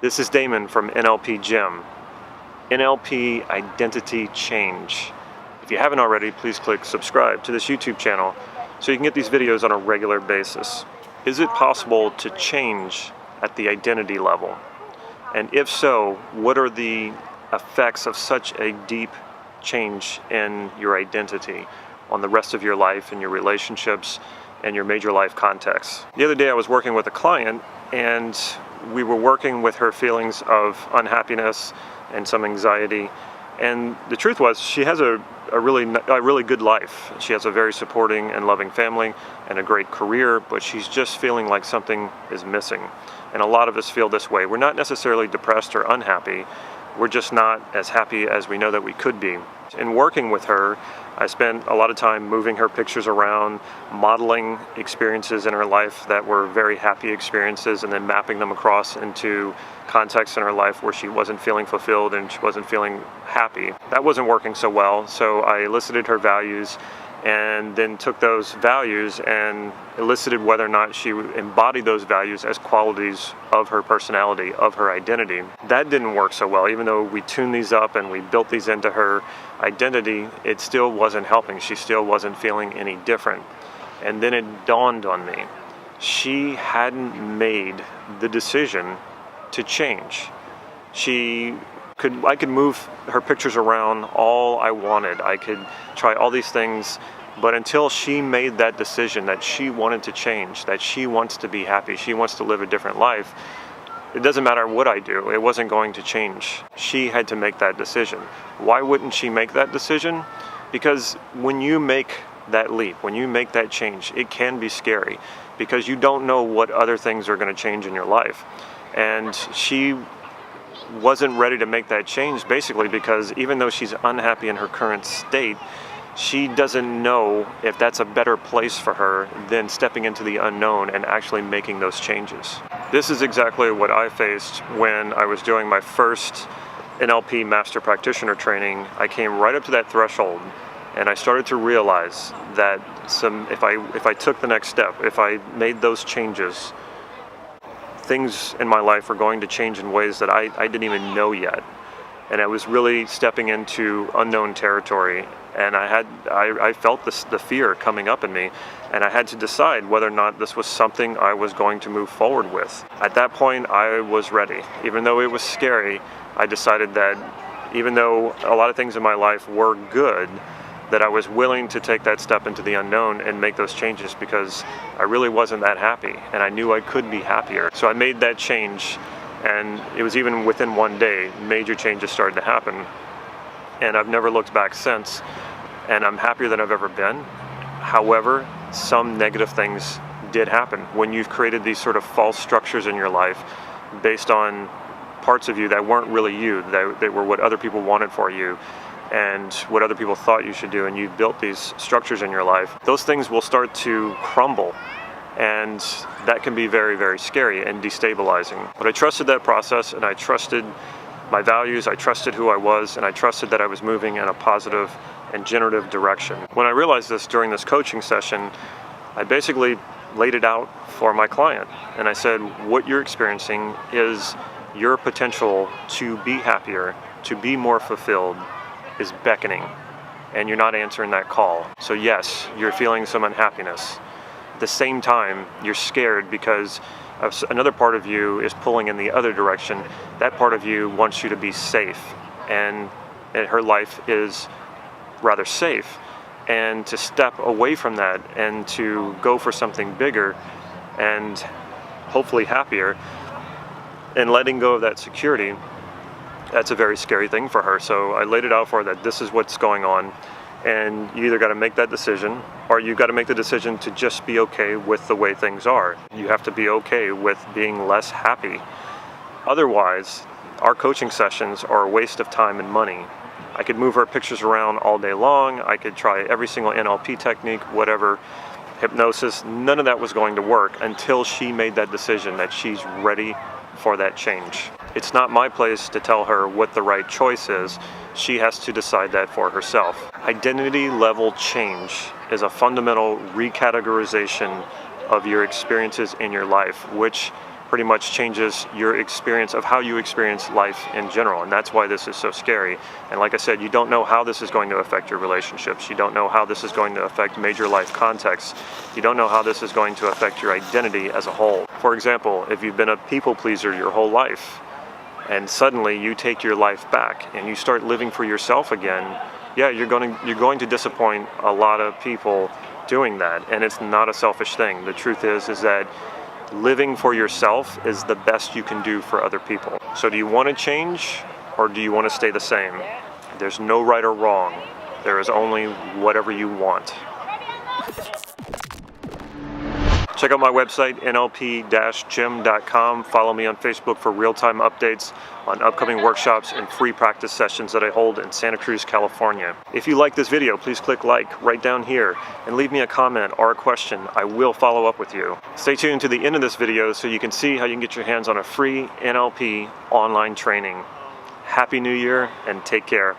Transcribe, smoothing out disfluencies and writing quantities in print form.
This is Damon from NLP Gym. NLP Identity Change. If you haven't already, please click subscribe to this YouTube channel so you can get these videos on a regular basis. Is it possible to change at the identity level? And if so, what are the effects of such a deep change in your identity on the rest of your life and your relationships and your major life contexts? The other day I was working with a client and we were working with her feelings of unhappiness and some anxiety. And the truth was, she has a really good life. She has a very supporting and loving family and a great career, but she's just feeling like something is missing. And a lot of us feel this way. We're not necessarily depressed or unhappy. We're just not as happy as we know that we could be. In working with her, I spent a lot of time moving her pictures around, modeling experiences in her life that were very happy experiences, and then mapping them across into contexts in her life where she wasn't feeling fulfilled and she wasn't feeling happy. That wasn't working so well, so I elicited her values and then took those values and elicited whether or not she embodied those values as qualities of her personality, of her identity. That didn't work so well. Even though we tuned these up and we built these into her identity, it still wasn't helping. She still wasn't feeling any different. And then it dawned on me, she hadn't made the decision to change. I could move her pictures around all I wanted. I could try all these things, but until she made that decision that she wanted to change, that she wants to be happy, she wants to live a different life, it doesn't matter what I do, it wasn't going to change. She had to make that decision. Why wouldn't she make that decision? Because when you make that leap, when you make that change, it can be scary because you don't know what other things are going to change in your life. And she wasn't ready to make that change basically because even though she's unhappy in her current state, she doesn't know if that's a better place for her than stepping into the unknown and actually making those changes. This is exactly what I faced when I was doing my first NLP Master Practitioner training. I came right up to that threshold and I started to realize that if I took the next step, if I made those changes, things in my life were going to change in ways that I didn't even know yet. And I was really stepping into unknown territory. And I felt the fear coming up in me. And I had to decide whether or not this was something I was going to move forward with. At that point, I was ready. Even though it was scary, I decided that even though a lot of things in my life were good, that I was willing to take that step into the unknown and make those changes because I really wasn't that happy and I knew I could be happier. So I made that change, and it was even within one day, major changes started to happen. And I've never looked back since, and I'm happier than I've ever been. However, some negative things did happen. When you've created these sort of false structures in your life based on parts of you that weren't really you, that were what other people wanted for you, and what other people thought you should do, and you built these structures in your life, those things will start to crumble, and that can be very, very scary and destabilizing. But I trusted that process, and I trusted my values, I trusted who I was, and I trusted that I was moving in a positive and generative direction. When I realized this during this coaching session, I basically laid it out for my client, and I said, what you're experiencing is your potential to be happier, to be more fulfilled, is beckoning, and you're not answering that call. So yes, you're feeling some unhappiness. At the same time, you're scared because another part of you is pulling in the other direction. That part of you wants you to be safe, and her life is rather safe. And to step away from that and to go for something bigger and hopefully happier, and letting go of that security, that's a very scary thing for her. So I laid it out for her that this is what's going on, and you either got to make that decision or you got to make the decision to just be okay with the way things are. You have to be okay with being less happy. Otherwise, our coaching sessions are a waste of time and money. I could move her pictures around all day long. I could try every single NLP technique, whatever, hypnosis. None of that was going to work until she made that decision that she's ready for that change. It's not my place to tell her what the right choice is. She has to decide that for herself. Identity level change is a fundamental recategorization of your experiences in your life, which pretty much changes your experience of how you experience life in general. And that's why this is so scary. And like I said, you don't know how this is going to affect your relationships. You don't know how this is going to affect major life contexts. You don't know how this is going to affect your identity as a whole. For example, if you've been a people pleaser your whole life, and suddenly you take your life back and you start living for yourself again, yeah, you're going to disappoint a lot of people doing that. And it's not a selfish thing. The truth is that living for yourself is the best you can do for other people. So do you want to change, or do you want to stay the same? There's no right or wrong. There is only whatever you want. Check out my website, nlp-gym.com. Follow me on Facebook for real-time updates on upcoming workshops and free practice sessions that I hold in Santa Cruz, California. If you like this video, please click like right down here and leave me a comment or a question. I will follow up with you. Stay tuned to the end of this video so you can see how you can get your hands on a free NLP online training. Happy New Year and take care.